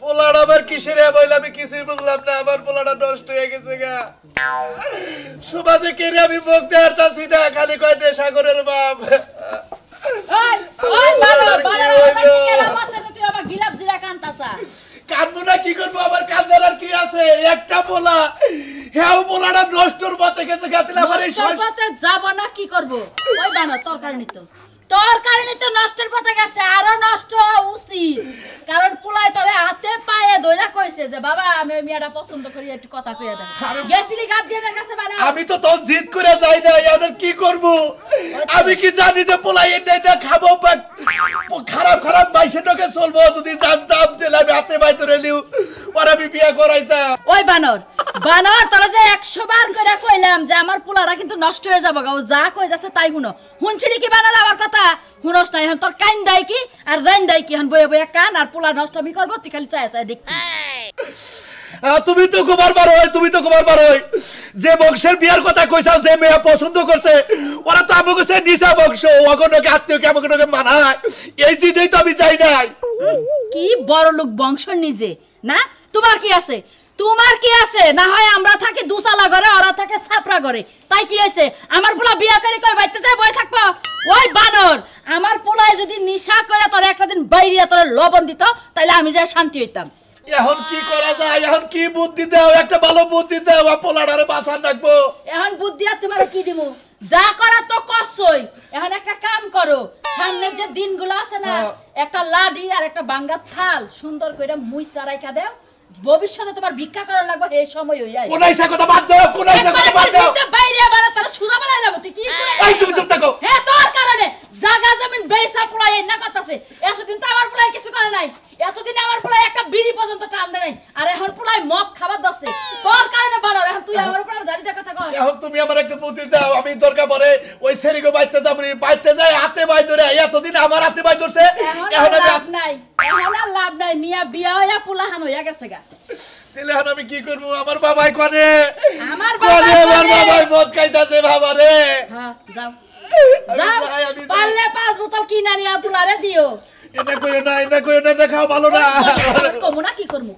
পোলাটা আবার কিসের বইলে আমি কিছুই বুঝলাম না। আমার পোলাটা নষ্ট হয়ে গেছে গা। সমাজে কেড়ে আমি মুখ দেখাচ্ছি না, খালি কয় নেশাখোরের বাপ। কানবো না কি করবো, আমার কান্দার আর কি আছে? একটা পোলা, হ্যাঁ পোলাটা নষ্টর পথে গেছে গাতিলে আমার এই পথে যাব না কি করবো? ওই বানা তোর কারণে তো নষ্টের পথে গেছে, আরো নষ্ট উচিত। কারণ পোলাই তোরে হাতে পায়ে ধইরা কইছে যে বাবা আমি ওই মেয়েটা পছন্দ করি, একটু কথা কইয়া দেন। গেছিলি গার্জিয়ানের কাছে বানা। আমি তো তোর জিদ করে যাই না, এখন কি করব? আমি কি জানি যে পোলাই এটা খাবো বা খারাপ খারাপ বাইশেটাকে চলবো? যদি জানতাম যে আমি হাতে পায়ে ধরে লিউ ওর আমি বিয়ে করাইতাম। ওই বানর তোরা যে 100 বার করে কইলাম যে আমার পোলাটা কিন্তু নষ্ট হয়ে যাবে গা, ও যা কই যাচ্ছে তাই শুনো। শুনছিলি কি বানাল আমার কথা? শুনস না? এখন তোর কান দাই কি আর রাইন দাই কি? এখন বয়ে বয়ে কান আর পোলা নষ্ট আমি করবো, তুই খালি চায় চায় দেখি। তুমি তো কুমার বার হয়, তুমি তো কুমার বার হয়। যে বংশের বিয়ার কথা কইছাও, যে মেয়ে পছন্দ করছে, ওরা তো আমাকে সে নিশা বংশ, ওগনকে আত্মীয় কে আমাকে মানায়, এই জিদেই তো আমি চাই নাই। কি বড় লোক বংশ নিজে না? তোমার কি আছে? তোমার কি আছে? না হয় আমরা থাকি দুসালা ঘরে, ওরা থাকে ছাপরা ঘরে, তাই কি হয়েছে? আমার পোলা বিয়া করে কই বাইতে যায় বই থাকবো? ওই বানর, আমার পোলায় যদি নিশা করে তোর একটা দিন বাইরিয়া তোর লবণ দিত, তাইলে আমি যাই শান্তি হইতাম। এখন কি করা যায়? এখন কি বুদ্ধি দাও? একটা ভালো বুদ্ধি দাও, পোলাটারে বাঁচান রাখবো। এখন বুদ্ধি আর তোমার কি দিমু? যা করা তো করছই। এখন একটা কাম করো, সামনের যে দিনগুলো আছে না, একটা লাডি আর একটা বাঙ্গা থাল সুন্দর করে মুইসা রাইখা দাও। ভবিষ্যতে তোমার ভিক্ষা করা লাগবে, এই সময় হই আই। কোনাইসা কথা বাদ দাও, কোনাইসা কথা বাদ দাও। বাইরে বানা তারা সুদা বানাই যাবো, তুই কি করে? এই তুমি চুপ থাকো। হ্যাঁ, তোর কারণে জায়গা জমিন বেইসা পোলাই না করতেছে। এতদিন তো আমার পোলাই কিছু করে নাই, এতদিন আমার পোলাই একটা বিড়ি পর্যন্ত টান দেয় নাই, আর এখন পোলাই মদ খাবার দছে। তোর কারণে বানার, এখন তুই আমার উপর জানি কথা কর। এখন তুমি আমার একটা বুদ্ধি দাও, আমি দরকার পড়ে ওই সেরিগো বাইতে যাব, বাইতে যাই হাতে বাই ধরে। এতদিন আমার হাতে বাই ধরছে, এখন লাভ নাই, এখন আর লাভ নাই। মিয়া বিয়া হইয়া পোলাহান হইয়া গেছে গা। তাহলে এখন আমি কি করব? আমার বাবাই কোনে, আমার বাবাই মদ খাইতাছে বাবা রে। হ্যাঁ, যাও যাও, পারলে 5 বোতল কিনা নিয়া পোলারে দিও। এটা কইও না, এটা কইও না, দেখাও ভালো না। কমুনা কি করব?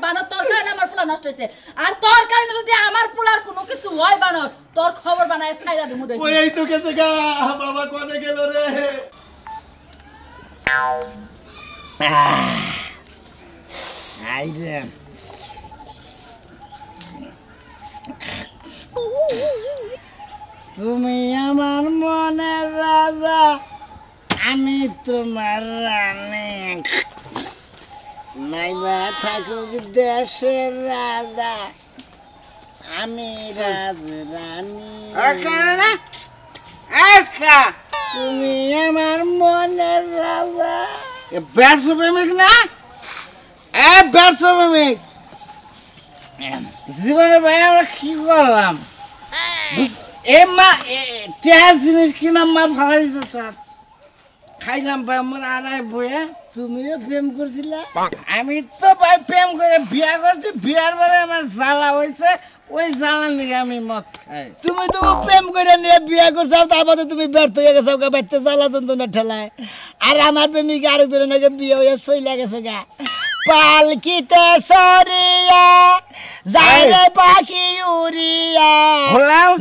বানর তোর কারণে আমার পোলা নষ্ট হইছে, আর তোর কারণে যদি আমার পোলার কোনো কিছু হয় বানর, তোর খবর বানায় ছাইরা দিমু দেই। ওই এই তো গেছে গা, বাবা কোনে গেল রে? আইরে তুমি আমার মনের রাজা, আমি তোমার রানী, নাইবা থাকুক দেশের রাজা, আমি রাজরানী। তুমি আমার মনের রাজা। ব্যর্থ প্রেমিক না? ব্যর্থ প্রেমিক জীবনে ভাই আমরা কি করলাম? এই মা তেহার জিনিস কিনা মা ভাড়া দিচ্ছে স্যার, খাইলাম ভাই আমার আড়াই বইয়া। তুমিও প্রেম করছিলা? আমি তো ভাই প্রেম করে বিয়া করছি, বিয়ার পরে আমার জ্বালা হয়েছে, ওই জ্বালা নিয়ে আমি মদ খাই। তুমি তো প্রেম করে নিয়ে বিয়া করছো, তারপরে তুমি ব্যর্থ হয়ে গেছো বাড়িতে জ্বালা যন্ত্রণা ঠেলায়। আর আমার প্রেমিক আরেকজনের নাকি বিয়ে হয়ে চইলা গেছে গা। পালকিতে সরিয়া যাইরে পাখি উড়িয়া,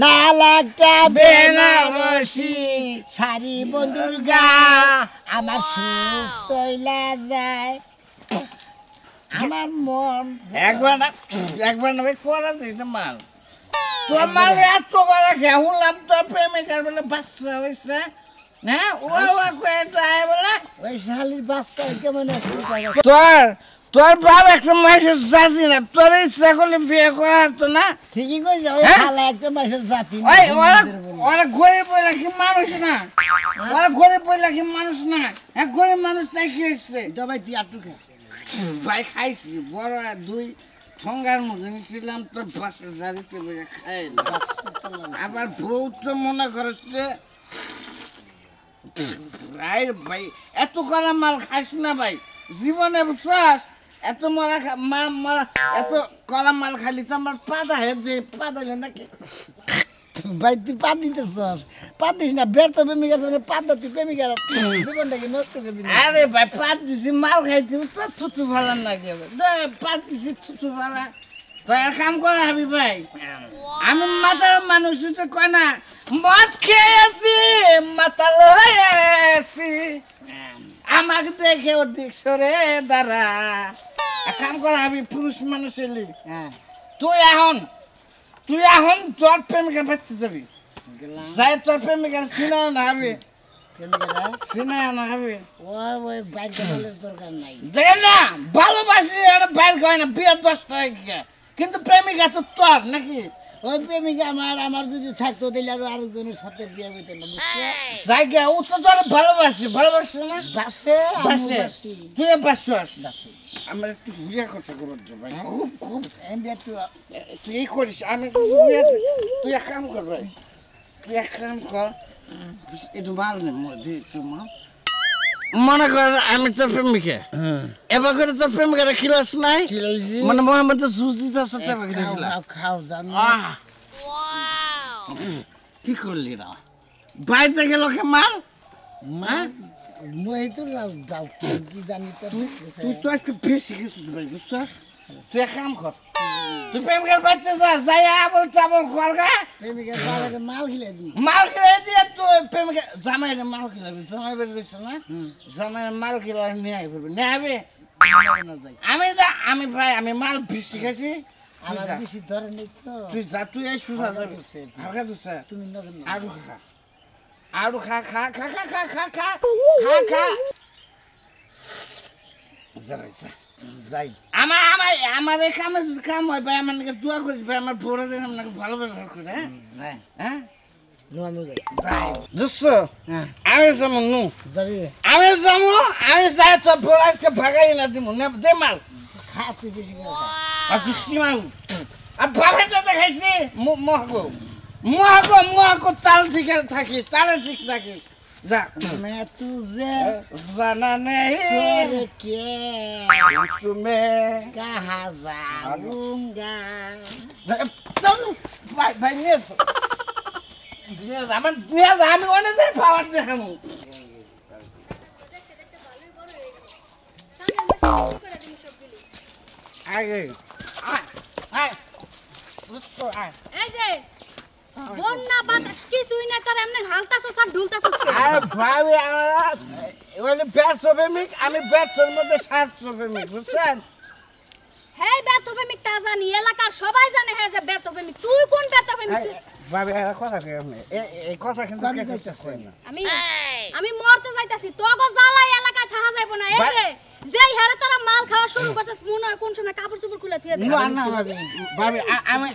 না লাগতা বেনারসি শাড়ি বন্ধুর গা, আমার সুখ চইলা যায়। আমার মন একবার না ভাই করা দিতে মাল, তোর মাল এত করে শুনলাম তোর প্রেমিকার বলে বাচ্চা হয়েছে। হ্যাঁ, ও বলে ওই শালির বাচ্চা কেমন তোর বাপ একটা মাসের জাতি না, তোর ইচ্ছা করলে বিয়ে করা হতো না। ঠিকই কইছে, ওই শালা একটা মাসের জাতি। ওরা গরিব বলে কি মানুষ না? ওরা গরিব বলে কি মানুষ না? এক গরিব মানুষ তাই কি হয়েছে? ভাই তুই আটু খা। ভাই খাইছি বড় 2 ঠোঙ্গার মধ্যে নিয়েছিলাম, তোর বাসের জারিতে বলে খাই। আবার বউ তো মনে করছে ভাই এত করা মাল খাইস না ভাই জীবনে, বুঝছাস? এত এত করা মাল খালি তো আমার পাদা হে পা দিল নাকি। ভাই তুই পাত দিতেছস পাত দিস না ব্যর্থ প্রেমিকার সঙ্গে পাত দা তুই প্রেমিকার জীবনটাকে নষ্ট করবি না আরে ভাই পাত দিছি মাল খাইছি তো থুতু ফালান না কে পাত দিছি থুতু ফালা তো এক কাম কর হাবি ভাই আমি মাথা মানুষ তো কয় না মদ খেয়েছি মাতাল হয়েছি আমাকে দেখে অধিক সরে দাঁড়া এক কাম কর হাবি পুরুষ মানুষ এলি তুই এখন তোর প্রেমিকার বাচ্চা যাবি যাই তোর প্রেমিকার সিনা না হবে সিনা না হবে ওই বাইক চালানোর দরকার নাই দেখ না ভালোবাসি একটা বাইর হয় না বিয়ে 10 টাকা কিন্তু প্রেমিকা তো তোর নাকি ওই প্রেমিকা আমার যদি থাকতো তাহলে আরো আরেকজনের সাথে বিয়ে হইতো না বুঝছো জায়গা ও তো তোর ভালোবাসে না বাসে বাসে তুই বাসছস আমার একটু বুঝা কথা করব ভাই খুব এমবি একটু তুই এই করিস আমি তুই এক কাম কর ভাই তুই এক কাম কর একটু মাল নে মধ্যে একটু মা মনে কর আমি তোর প্রেমিকা এবার করে তোর প্রেমিকাটা খিলাস নাই মানে মোহাম্মদ জুস দিতে সাথে খাও জানো কি করলি না বাইরে গেল কে মাল মই তো যাও কি জানি তো তুই তো আজকে বেশি কিছু ভাই বুঝছস তুই এক কাম কর তুই প্রেমিকার বাচ্চা যা যাই আবল চাবল করগা প্রেমিকা বাবাকে মাল খিলে দি মাল খেলে দিয়ে তুই প্রেমিকা জামাইরে মাল খিলাবি জামাই বেরোইছ না জামাইরে মাল খিলা নিয়ে আইবি নিয়ে আইবি আমি ভাই আমি মাল বেশি খাইছি আমার বেশি ধরে নেই তো তুই যা তুই এই সুজা যাবি হালকা দুসা তুমি নগর আরো খা খা খা খা খা খা খা খা খা যাই আমার এই কাম হয় ভাই আমার নাকি দোয়া করিস ভাই আমার বড় দিন আপনাকে ভালো ব্যবহার করে হ্যাঁ দোস্ত আমি যাবো নু যাবি আমি যাই তো বড় আজকে ভাগাই না দিব দে মাল খা তুই বেশি করে আর কৃষ্টি মাল আর বাপে তো দেখাইছি মহাগো তাল ঠিক থাকি তালে ঠিক থাকি যা मैं तुझे জানা নেই छोड़ के उसमें कहाँ जाऊंगा ভাই নিয়ে আমি অনেক পাওয়ার দেখাবো আগে এই যে বন্যা বাতাস কিছুই না করে এমনি হালতাছস আর ঢুলতাছস কে আরে ভাবি ওই ব্যর্থ প্রেমিক আমি ব্যর্থের মধ্যে স্বার্থ প্রেমিক বুঝছেন হেই বেতপ্রেমিক তা জানি এলাকার সবাই জানে হে যে বেতপ্রেমিক তুই কোন বেতপ্রেমিক ভাবি একটা কথা কই আপনি এই কথা কিন্তু কে কইতেছে না আমি মরতে যাইতাছি তোগো জ্বালাই এলাকায় থাকা যাইবো না এই যে যেই হারে তোরা মাল খাওয়া শুরু করছস মনে হয় কোন সময় কাপড় চোপড় খুলে থুয়ে দে না ভাবি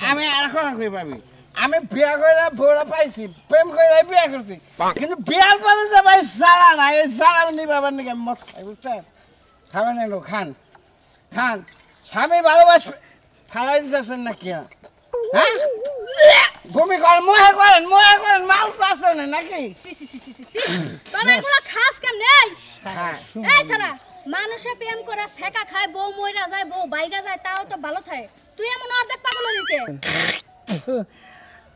আমি আর কথা কই ভাবি আমি বিয়া কইরা বড়া পাইছি প্রেম কইরা বিয়া করছি কিন্তু বিয়ার পরে যে ভাই সালা না এই সালা নি বাবার নিকে মত খাই বুঝছেন খাবেন না খান স্বামী ভালোবাসবে ফালাই দিতেছেন না কি হ্যাঁ ভূমি করেন মোহে করেন মাল তো আছে না নাকি সি তোরা এগুলো খাস কেমনে এই সারা মানুষে প্রেম করে ছেকা খায় বউ মইরা যায় বউ বাইগা যায় তাও তো ভালো থাকে তুই এমন অর্ধেক পাগল হইকে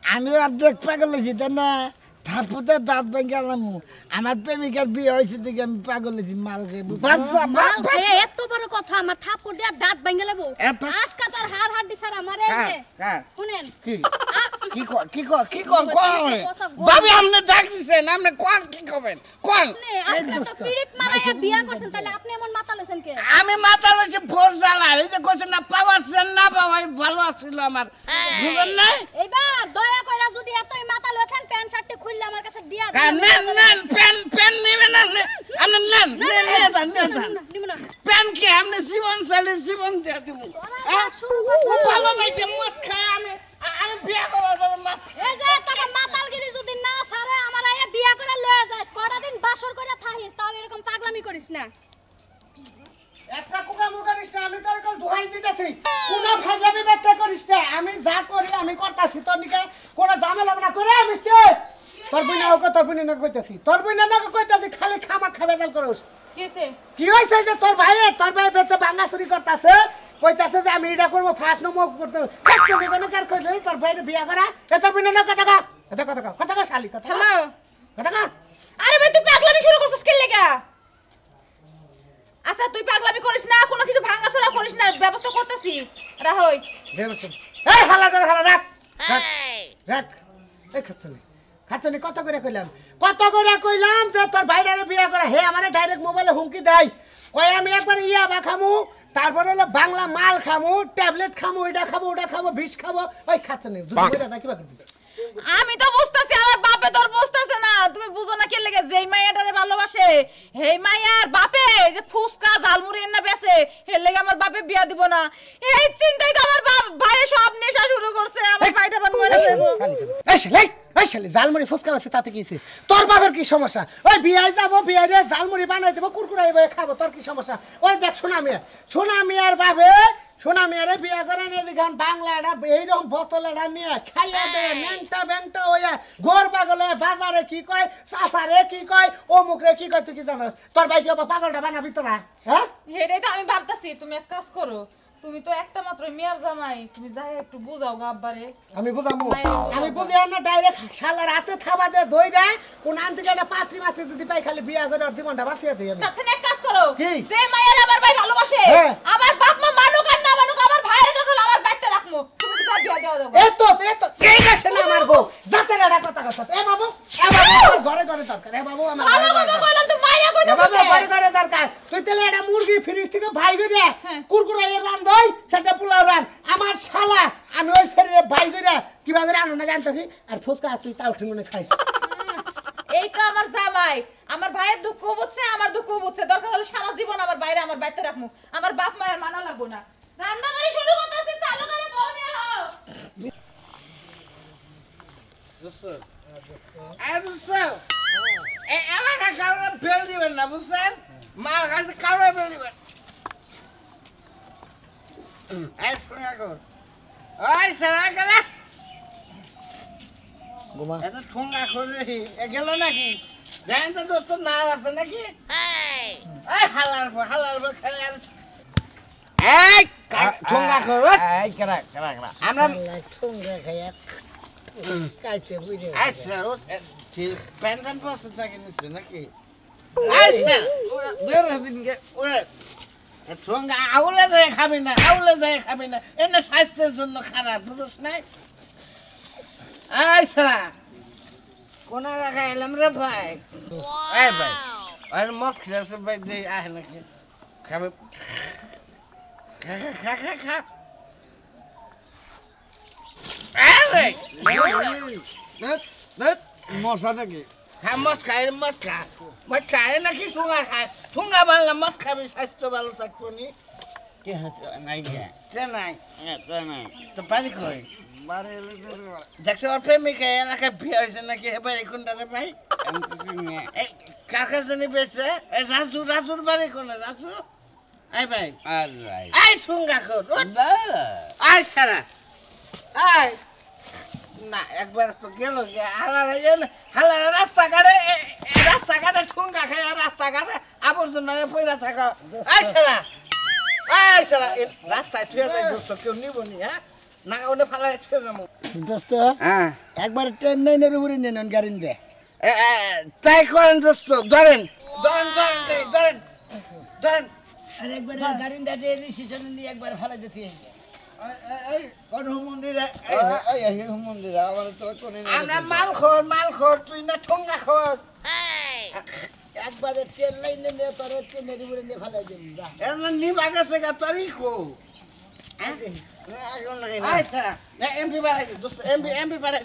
আমি অর্ধেক পাগল হয়েছি তাই না থাপুতে দাঁত ভেঙে গেলাম আমার প্রেমিকার বিয়ে হয়েছে দেখে আমি পাগল হয়েছি মাল খেয়ে এত বড় কথা আমার থাপুর দিয়ে দাঁত ভেঙে লেবো আজকে তোর হাড় দিছার আমার এই যে শুনেন কি ভাবি আপনি ডাক দিছেন আপনি কোন কি করবেন কোন আপনি তো পীড়িত মারাইয়া বিয়া করছেন তাহলে আপনি এমন মাথা লইছেন কে আমি মাথা লইছি ভোর জ্বালা এই যে কইছেন না পাওয়াছেন না পাওয়াই ভালো আছিল আমার বুঝেন না এইবার দয়া কইরা যদি এতই মাথা লইছেন প্যান্ট শার্টে খুললে আমার কাছে দিয়া নেন পেন নেবেন না আপনি নেন পেন কি আপনি জীবন দিয়ে দিব শুরু করছো ভালোবাসে মদ খায় আমি বিয়া করার পর মদ এই যে তোকে মাতালগিরি যদি না ছাড়ে আমার আয়া বিয়া করে লয়ে যাস কয়টা দিন বাসর করে থাকিস তাও এরকম পাগলামি করিস না একটা কুকামু করিস না আমি তোর কল ধোয়াই দিতেছি কোন ফাজলামি ব্যক্ত করিস না আমি যা করি আমি করতাছি তোর নিকে কোন ঝামেলা না করে মিষ্টি তোর বইনা না কইতাছি খালি খামা খাবেদাল করস কি হইছে যে তোর ভাই বেতে বাঙ্গাসুরি করতাছে কইতাছে যে আমি এটা করব ফাস্ট নো মুখ করতে ফ্যাক্টরি কোন কার কইছে তোর ভাইরে বিয়া করা এ তোর বইনা না টাকা কথা শালি কথা হ্যালো কথা আরে ভাই তুই পাগলামি শুরু করছিস কি লাগা আচ্ছা তুই পাগলামি করিস না কোনো কিছু ভাঙাচোরা করিস না ব্যবস্থা করতেছি রাহই এই হালা রাখ এই খাচ্ছনি কত করে কইলাম যে তোর ভাইটারে বিয়া করে হে আমারে ডাইরেক্ট মোবাইলে হুমকি দেয় কই আমি একবার ইয়াবা খামু তারপরে হলো বাংলা মাল খামু ট্যাবলেট খামু এটা খাবো ওটা খাবো বিষ খাবো ওই খাচ্ছনি যদি কইরা দা কিবা করবি আমি তো বুঝতাছি আমার বাপে তোর বুঝতাছে না তুমি বুঝো না কি লাগে যেই মাইয়াটারে ভালোবাসে হেই মাইয়ার বাপে যে ফুসকা জালমুড়ি এনে বেচে হের লাগে আমার বাপে বিয়া দিব না এই চিন্তাই তো আমার ভাই সব নেশা শুরু করছে আমার ভাইটা বান মরে যাবো এই শালি জালমুড়ি ফুসকা আছে তাতে কি তোর বাবার কি সমস্যা ওই বিয়ায় যাব বিয়ারে জালমুড়ি বানাই দেব কুরকুরাই খাবো তোর কি সমস্যা ওই দেখ সোনা মিয়ার বাবে সোনা মিয়ারে বিয়া করে নিয়ে দেখান বাংলাটা এইরকম বোতলটা নিয়ে খাইয়া দেয় ন্যাংটা ব্যাংটা ওয়া গোর পাগলে বাজারে কি কয় চাচারে কি কয় অমুকরে কি কয় তুই কি জানাস তোর ভাই কি পাগলটা বানাবি তোরা হ্যাঁ এটাই তো আমি ভাবতাছি তুমি এক কাজ করো তুমি তো একটা মাত্র মিয়ার জামাই তুমি যাই একটু বুঝাও গা আব্বারে আমি বুঝামু আমি বুঝাও না ডাইরেক্ট শালার হাতে থাবা দে দইরা কোন আন্তিকে একটা পাত্রী মাত্রী যদি পাই খালি বিয়া করে ওর জীবনটা বাঁচিয়ে দেই আমি তাতে এক কাজ করো কি? যে মায়ের আমার ভাই ভালোবাসে আমার বাপ মা মানুক আর না মানুক আমার ভাইয়ের যখন আমার বাইতে রাখমু তুমি কি তার বিয়া দেওয়া দাও এত এই গাছে না মারবো যাতে এটা কথা এ বাবু ঘরে দরকার এ বাবু আমার ভালো কথা কইলাম তো মাইয়া কইতাছ বাবু ঘরে দরকার তুই তেলে এটা মুরগি ফ্রিজ থেকে ভাই করে কুরকুরাই রান দই সেটা পোলাও রান আমার শালা আমি ওই শরীরে ভাই করে কিবা করে আনো না জানতাছি আর ফুসকা তুই তাও ঠিক মনে খাইস এই তো আমার জামাই আমার ভাইয়ের দুঃখ বুঝছে আমার দুঃখ বুঝছে দরকার হলে সারা জীবন আমার বাইরে আমার বাইতে রাখমু আমার বাপ মায়ের মানা লাগবো না রান্না বাড়ি শুরু করতেছি চালু করে বউ নিয়ে আও এই এলাকা কারণে বেল দিবেন না বুঝছেন মার কাছে কারণে বেল দিবেন এই শোনা কর ওই সারা গেলা এটা ঠোঙ্গা করে গেল নাকি জানেন তো দোস্ত না আছে নাকি এই হালার খেলে এই ঠোঙ্গা কর এই কেরা আমরা ঠোঙ্গা খাইয়া কাইতে বুঝে আচ্ছা পেনশন প্রসেস নাকি নিচ্ছে নাকি আচ্ছা দিনকে ওরে ঠোঙ্গা আউলে যায় খাবি না এনে স্বাস্থ্যের জন্য খারাপ বুঝছ নাই আচ্ছা কোন রাখা এলাম রে ভাই এই ভাই আর মদ খেয়েছে ভাই দিয়ে আহে নাকি খাবে খা মশা নাকি মদ খায় নাকি ঠোঙ্গা খায় ঠোঙ্গা বানলাম মদ খাবি স্বাস্থ্য ভালো থাকতো নি নাই তো পানি কই দেখছে ওর প্রেমিকা এলাকায় বিয়ে হয়েছে নাকি এবার কোনটাতে ভাই এই কার কাছে নি বেছে রাজুর বাড়ি কোনে রাজু এই ভাই এই ঠোঙ্গা কর আই সারা আই না একবার তো গেল হালার রাস্তাঘাটে ঠোঙ্গা খায় রাস্তাঘাটে আবর্জনা পয়লা থাকা আই সারা রাস্তায় থুয়ে যায় দোস্ত কেউ নিব নি হ্যাঁ না ওনে ফালাই থুয়ে যাবো দোস্ত একবার ট্রেন লাইনের উপরে নেন গাড়ি দে তাই করেন দোস্ত ধরেন আর একবার গাড়ি দে রিসিশন নিয়ে একবার ফালাই দিতে আমরা মাল খোর তুই না ঠোঙ্গা খোর একবারে ট্রেন লাইনে নিয়ে তোর ট্রেনের উপরে নিয়ে ফালাই দিবি এর নিবা গেছে গা তোরই কো আচ্ছা এমপি বাড়াই দোস্ত এমপি বাড়াই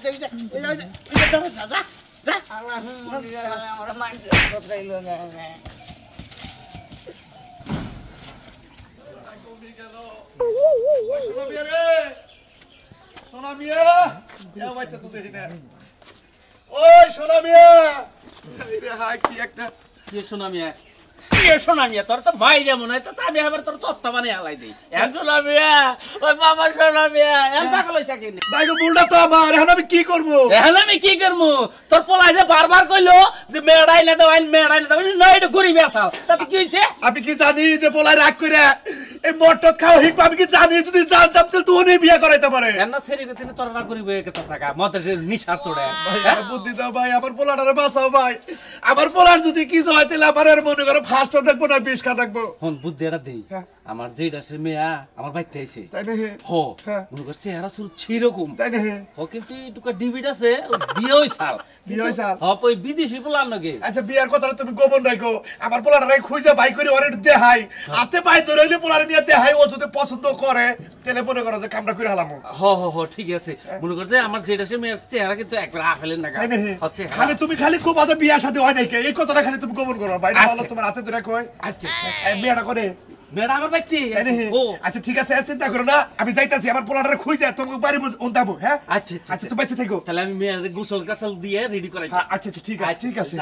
আমার মাইন্ড সোনা মিয়া বাচ্চা তো দেখি না ওই সোনা মিয়া হাই কি একটা শোনা মিয়া তোর তো মাইরে মনে হয় তো আমি আবার তোর তপ্তা বানিয়ে হালাই দিই শোনা মিয়া ওই বাবা শোনা মিয়া পাগল হয়ে থাকে ভাই বুলটা তো আমার এখন আমি কি করবো তোর পোলাই যে বারবার কইলো যে মেড়াইলে দাও নয় এটা গরিব আসাও তাতে কি হয়েছে আমি কি জানি যে পোলাই রাগ করে এই মটট খাও হিক আমি কি জানি যদি জানতাম তাহলে তুই ওনে বিয়া করাইতে পারে এন্না ছেড়ে গেতে তোরা না করিব একটা টাকা মদের নিশা চড়ে বুদ্ধি দাও ভাই আমার পোলাটারে বাঁচাও ভাই আমার পোলার যদি কিছু হয় তাহলে আমার আর মনে করো ফার্স্ট দেখবো না বিষ খা দেখবো হন বুদ্ধি এটা দেই আমার যেটা সে মেয়া আমার বাইতে আইছে তাই না হো মনে করছে এরা শুরু ছিরকম তাই না ও কিন্তু একটু ডিবিট আছে বিয়ে হইছাল বিয়ে হইছাল ওই বিদেশি পোলার নাকি আচ্ছা বিয়ার কথাটা তুমি গোপন রাখো আমার পোলাটারে খুঁজে বাই করে ওরে দেখাই হাতে পায়ে ধরে হইলে পোলারে নিয়ে দেখাই ও যদি পছন্দ করে তাহলে মনে করো যে কামটা করে হালামো হ ঠিক আছে মনে করছে আমার যেটা সে মেয়ের চেহারা কিন্তু একবার আফেলের না তাই না হচ্ছে খালি তুমি খালি খুব আদা বিয়ার সাথে হয় নাই এই কথাটা খালি তুমি গোপন করো ভাই না তোমার হাতে ধরে কই আচ্ছা বিয়াটা করে মেয়েটা আমার বাইতে ও আচ্ছা ঠিক আছে চিন্তা করো না আমি যাইতাছি আমার পোলাটারে খুঁজে তোমাকে বাড়ি উন্তাবো হ্যাঁ আচ্ছা আচ্ছা তুমি বাইতে থাকো তাহলে আমি মেয়ের গোসল কাসল দিয়ে রেডি করাই আচ্ছা ঠিক আছে ঠিক আছে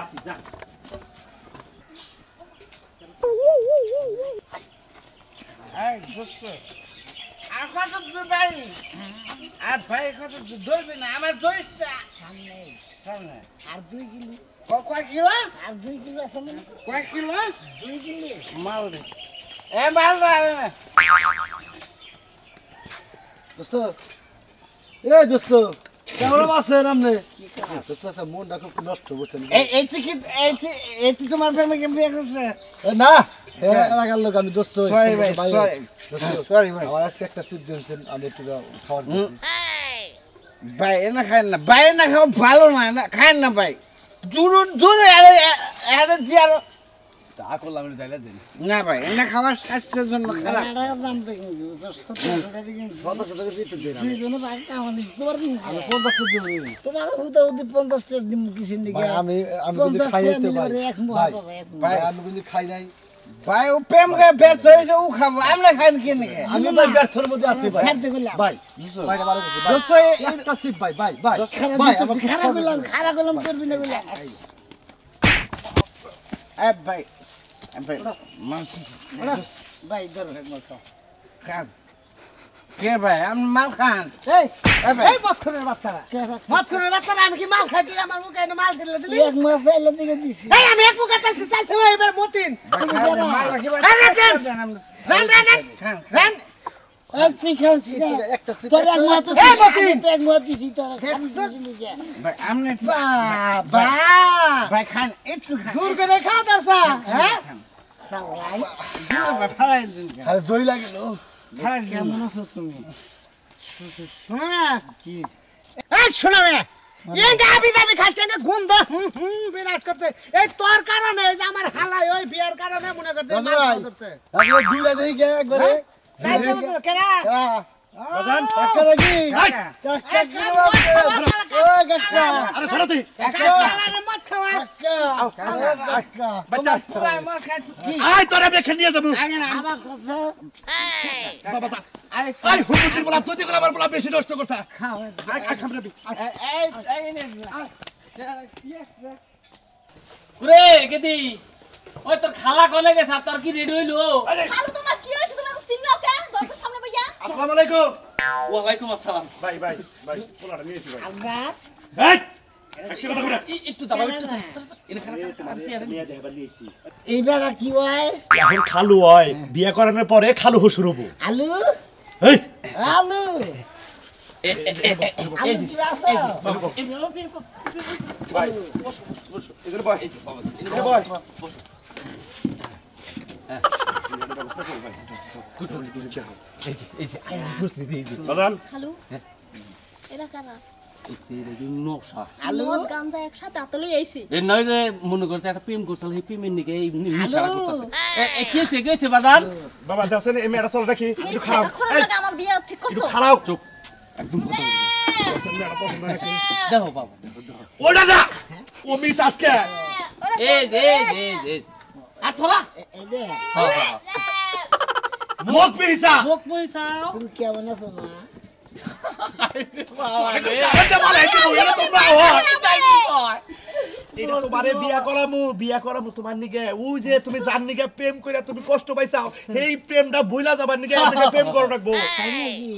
এই দোস্ত আর কত দূর ভাই আর ভাই কত দূর ধরবি না আমার ধরিস না সামনে আর 2 কিলো কয় কিলো আর 2 কিলো আছে মানে কয় কিলো 2 কিলো মাল দে এ মাল দে দোস্ত দোস্ত কেমন আছেন আপনি দোস্ত আচ্ছা মনটা খুব নষ্ট করছেন এই তোমার প্রেমিকে বিয়ে করছে না এলাকার লোক আমি দোস্ত সরি ভাই সরি ভাই আমার আজকে একটা সিট দিয়েছেন আমি একটু খাবার দিচ্ছি ভাই না খায় না ভাই না খাওয়া ভালো না খায় না ভাই দূরে আরে দিয়ে তা করলাম আমি ডাইলা দিন না ভাই এটা খাবার স্বাস্থ্যের জন্য খারাপ দাম দেখেন 17 টাকা দিতে দেন দুইজনে ভাই কামানি তোমার দিন আমি 50 টাকা দিই তোমার উদা উদি 50 টাকা দিম কিসের দিকে আমি কিন্তু খাইতে পারি ভাই আমি কিন্তু খাই নাই ভাই ও প্রেম কে ব্যর্থ হয়েছে ও খাবো আমরা খাই কি নাকি আমি ভাই ব্যর্থর মধ্যে আছি ভাই ছাড়তে গেলাম ভাই একটা সিট ভাই খারাপ গেলাম করবি না গেলাম এ ভাই ভাই ধর খান কে ভাই আমি মাল খান এই মৎখরের বাচ্চারা আমি কি মাল খাইতে আমার মুখে এনে মাল খেলে দিলি এক মাস এলে দিকে দিছি এই আমি এক মুখে চাইছি চাইছে এবার মতিন তুমি জানো মাল রাখিবা রান তুই খাচ্ছি একটা তোর এক মাস তো এক মাস দিছি তোর ভাই আমনে বাবা ভাই খান একটু খান জোর করে খাও দরসা হ্যাঁ ফালাই দিন আরে জয় লাগিল ফালাই দিন কেমন আছো তুমি শোনো না কি এই শোনো না এই গাবি যাবি খাস কেন গন্ধ বিনাশ করতে এই তোর কারণে এই যে আমার হালাই ওই বিয়ার কারণে মনে করতে মাল করতে আজকে দুইটা দেই কে একবারে সাইজ কেরা বাজান টাকা লাগি টাকা কি ও গাছটা আরে ছাড়ো তুই কালারে মত খাওয়া বাচ্চা পুরা মত খাই কি আয় তোরা বেখে নিয়ে যাবো আগে না আমার কাছে বাবা তা আরে আই হুজুর বলা তুই করে আমার বলা বেশি নষ্ট করছ খাও আয় খামরাবি এই নে রে গেদি ওই তোর খালা কোনে গেছে তোর কি রেডি হইলো খালু তোমার কি হইছে তুমি চিনলাও কেন দরজার সামনে বইয়া আসসালামু আলাইকুম ওয়ালাইকুম আসসালাম ভাই পোলাটা নিয়েছি ভাই আমরা এই একটু কথা কইরা একটু দাও এনে খালা নিয়ে দেখাবার নিয়েছি এইবার কি হয় এখন খালু হয় বিয়ে করানোর পরে খালু হুসুর হবো আলু এই আলু আলু কি আছে ভাই বসো এদের ভাই ভাই বাজান খালু এরা কারা নকশা আলু গাঞ্জা একসাথে আতলে আইছে এ নয় যে মনে করতে একটা প্রেম করতে এই প্রেমের নিকে এই নিশা করতেছে এ কি হইছে বাজার বাবা দেখছেন এই মেয়েটা চল রাখি একটু খাও খরচ লাগে আমার বিয়ে ঠিক একটু করছো খাও চুপ একদম কথা বলবি দেখছেন মেয়েটা পছন্দ নাকি দেখো বাবা ওটা না ও মিস আজকে এই আর থলা এই দে মুখ পিছা মুখ মইছাও তুমি কেমন আছো মা এটা বলে কি এটা তো না হয় এটা তোমারে বিয়া করামু তোমার নিকে ও যে তুমি জান নিকে প্রেম কইরা তুমি কষ্ট পাইছাও এই প্রেমটা ভুলা যাবার নিকে প্রেম করো রাখবো তাই নাকি